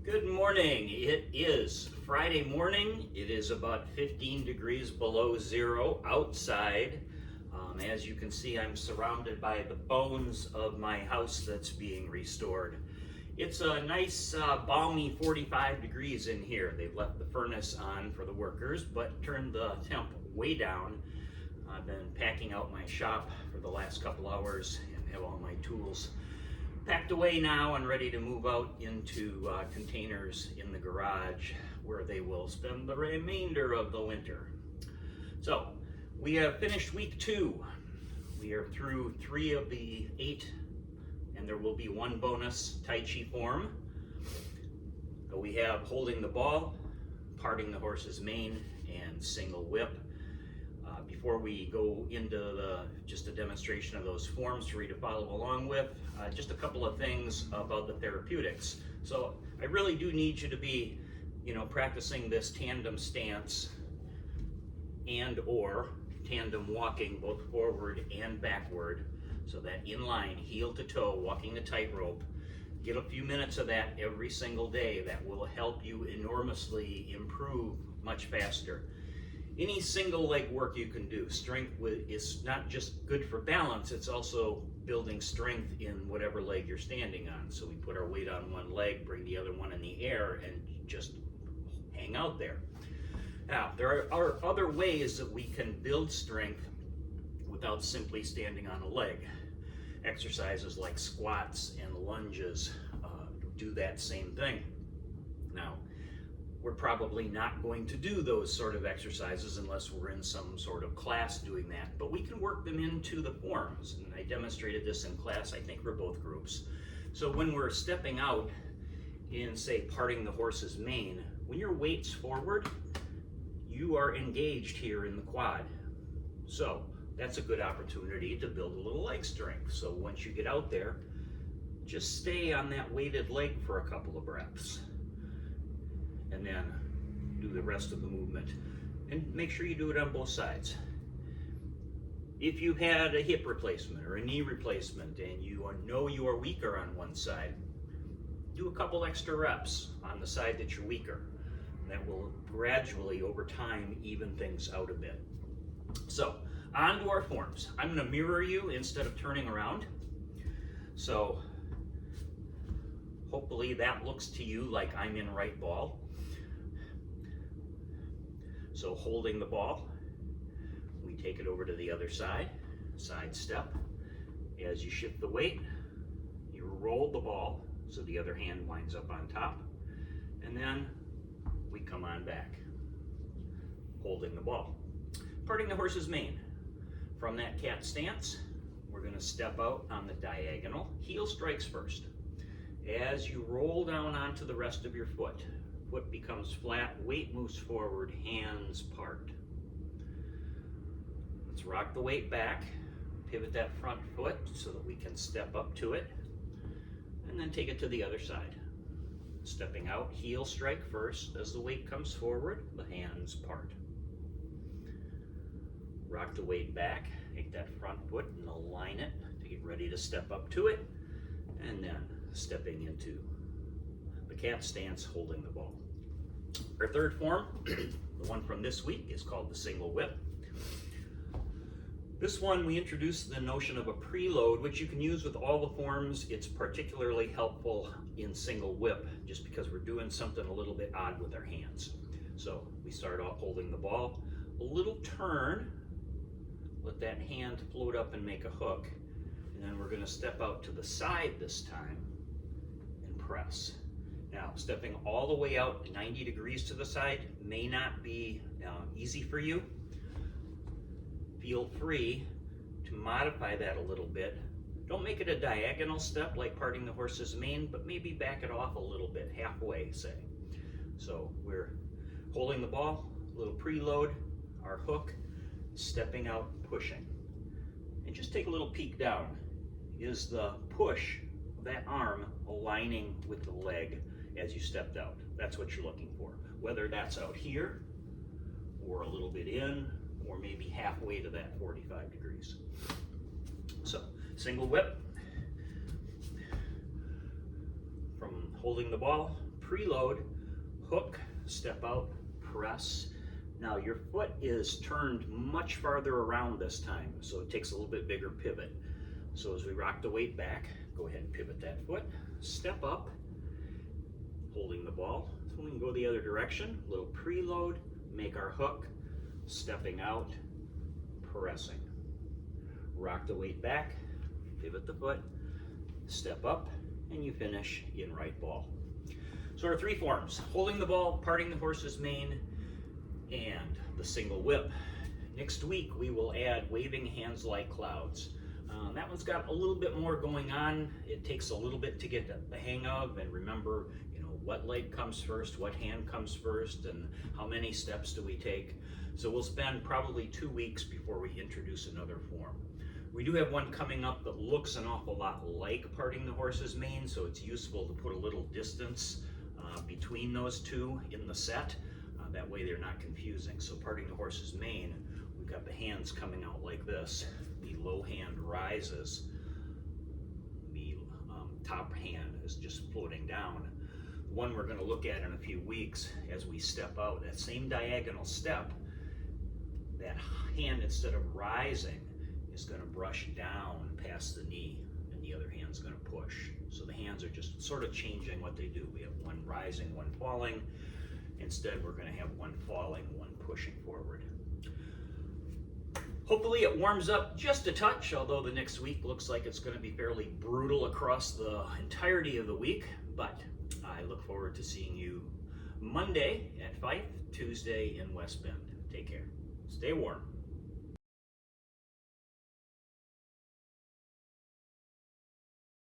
Good morning. It is Friday morning. It is about 15 degrees below zero outside. As you can see, I'm surrounded by the bones of my house that's being restored. It's a nice balmy 45 degrees in here. They've left the furnace on for the workers, but turned the temp way down. I've been packing out my shop for the last couple hours and have all my tools packed away now and ready to move out into containers in the garage where they will spend the remainder of the winter. So we have finished week 2. We are through 3 of the 8, and there will be one bonus Tai Chi form. We have holding the ball, parting the horse's mane, and single whip. Before we go into just a demonstration of those forms for you to follow along with, just a couple of things about the therapeutics. So I really do need you to be, practicing this tandem stance and or tandem walking, both forward and backward. So that inline, heel to toe, walking the tightrope. Get a few minutes of that every single day. That will help you enormously improve much faster. Any single leg work you can do. Strength is not just good for balance, it's also building strength in whatever leg you're standing on. So we put our weight on one leg, bring the other one in the air, and just hang out there. Now, there are other ways that we can build strength without simply standing on a leg. Exercises like squats and lunges do that same thing. Now, we're probably not going to do those sort of exercises unless we're in some sort of class doing that, but we can work them into the forms, and I demonstrated this in class, I think, for both groups. So when we're stepping out in, say, parting the horse's mane, when your weight's forward, you are engaged here in the quad. So that's a good opportunity to build a little leg strength. So once you get out there, just stay on that weighted leg for a couple of breaths, and then do the rest of the movement. And make sure you do it on both sides. If you've had a hip replacement or a knee replacement and you know you are weaker on one side, do a couple extra reps on the side that you're weaker. That will gradually, over time, even things out a bit. So, on to our forms. I'm going to mirror you instead of turning around. So, hopefully that looks to you like I'm in right ball. So holding the ball, we take it over to the other side, side step. As you shift the weight, you roll the ball so the other hand winds up on top, and then we come on back, holding the ball. Parting the horse's mane. From that cat stance, we're going to step out on the diagonal. Heel strikes first. As you roll down onto the rest of your foot, foot becomes flat, weight moves forward, hands part. Let's rock the weight back, pivot that front foot so that we can step up to it, and then take it to the other side. Stepping out, heel strike first. As the weight comes forward, the hands part. Rock the weight back, take that front foot and align it to get ready to step up to it, and then stepping into the cat stance, holding the ball. Our third form, the one from this week, is called the single whip. This one, we introduced the notion of a preload, which you can use with all the forms. It's particularly helpful in single whip, just because we're doing something a little bit odd with our hands. So we start off holding the ball, a little turn, let that hand float up and make a hook, and then we're going to step out to the side this time and press. Now, stepping all the way out 90 degrees to the side may not be easy for you. Feel free to modify that a little bit. Don't make it a diagonal step like parting the horse's mane, but maybe back it off a little bit, halfway, say. So we're holding the ball, a little preload, our hook, stepping out, pushing. And just take a little peek down. Is the push of that arm aligning with the leg as you stepped out? That's what you're looking for. Whether that's out here, or a little bit in, or maybe halfway to that 45 degrees. So, single whip. From holding the ball, preload, hook, step out, press. Now your foot is turned much farther around this time, so it takes a little bit bigger pivot. So as we rock the weight back, go ahead and pivot that foot, step up, holding the ball. So we can go the other direction, little preload, make our hook, stepping out, pressing. Rock the weight back, pivot the foot, step up, and you finish in right ball. So our three forms: holding the ball, parting the horse's mane, and the single whip. Next week we will add waving hands like clouds. That one's got a little bit more going on. It takes a little bit to get the hang of, and remember, what leg comes first, what hand comes first, and how many steps do we take. So we'll spend probably 2 weeks before we introduce another form. We do have one coming up that looks an awful lot like parting the horse's mane, so it's useful to put a little distance between those two in the set. That way they're not confusing. So parting the horse's mane, we've got the hands coming out like this. The low hand rises. The top hand is just floating down. The one we're going to look at in a few weeks as we step out, that same diagonal step, that hand, instead of rising, is going to brush down past the knee, and the other hand's going to push. So the hands are just sort of changing what they do. We have one rising, one falling. Instead, we're going to have one falling, one pushing forward. Hopefully it warms up just a touch, although the next week looks like it's going to be fairly brutal across the entirety of the week. But I look forward to seeing you Monday at Fife, Tuesday in West Bend. Take care. Stay warm.